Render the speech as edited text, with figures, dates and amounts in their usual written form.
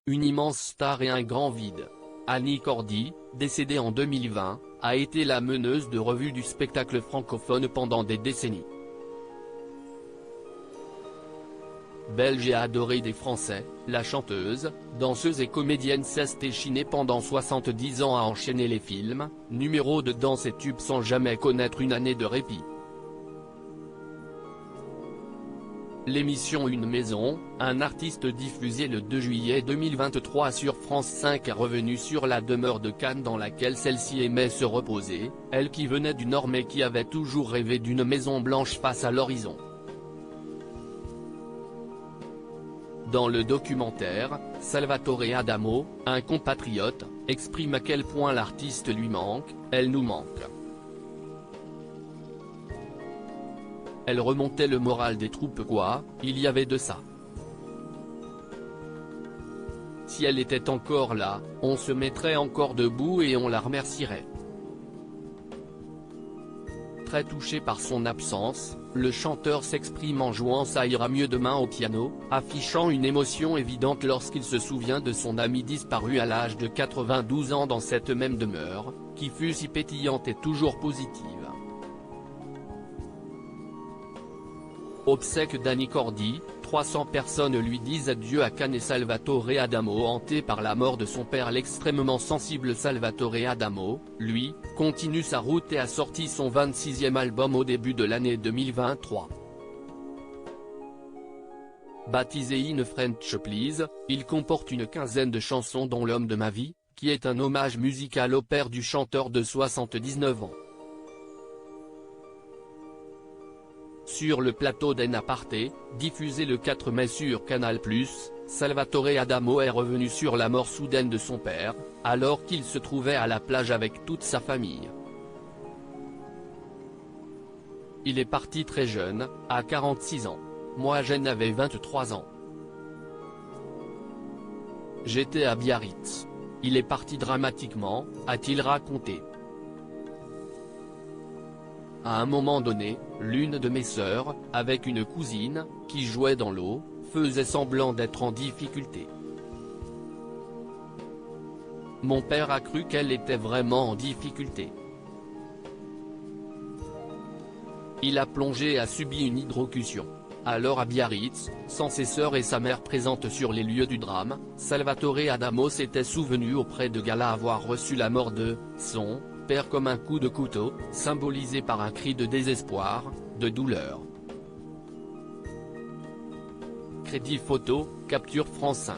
une immense star et un grand vide. Annie Cordy, décédée en 2020, a été la meneuse de revue du spectacle francophone pendant des décennies. Belge et adorée des Français, la chanteuse, danseuse et comédienne s'est échinée pendant 70 ans à enchaîner les films, numéros de danse et tubes sans jamais connaître une année de répit. L'émission Une maison, un artiste diffusée le 2 juillet 2023 sur France 5 est revenue sur la demeure de Cannes dans laquelle celle-ci aimait se reposer, elle qui venait du Nord mais qui avait toujours rêvé d'une maison blanche face à l'horizon. Dans le documentaire, Salvatore Adamo, un compatriote, exprime à quel point l'artiste lui manque, elle nous manque. Elle remontait le moral des troupes quoi, il y avait de ça. Si elle était encore là, on se mettrait encore debout et on la remercierait. Très touché par son absence, le chanteur s'exprime en jouant Ça ira mieux demain au piano, affichant une émotion évidente lorsqu'il se souvient de son amie disparue à l'âge de 92 ans dans cette même demeure, qui fut si pétillante et toujours positive. Obsèques d'Annie Cordy, 300 personnes lui disent adieu à Cannes et Salvatore Adamo hanté par la mort de son père. L'extrêmement sensible Salvatore Adamo, lui, continue sa route et a sorti son 26e album au début de l'année 2023. Baptisé In French Please, il comporte une quinzaine de chansons dont L'homme de ma vie, qui est un hommage musical au père du chanteur de 79 ans. Sur le plateau d'En Aparté, diffusé le 4 mai sur Canal+, Salvatore Adamo est revenu sur la mort soudaine de son père, alors qu'il se trouvait à la plage avec toute sa famille. Il est parti très jeune, à 46 ans. Moi j'en avais 23 ans. J'étais à Biarritz. Il est parti dramatiquement, a-t-il raconté. À un moment donné, l'une de mes sœurs, avec une cousine, qui jouait dans l'eau, faisait semblant d'être en difficulté. Mon père a cru qu'elle était vraiment en difficulté. Il a plongé et a subi une hydrocution. Alors à Biarritz, sans ses sœurs et sa mère présentes sur les lieux du drame, Salvatore Adamo s'était souvenu auprès de Gala avoir reçu la mort de son père comme un coup de couteau, symbolisé par un cri de désespoir, de douleur. Crédit photo, capture France 5.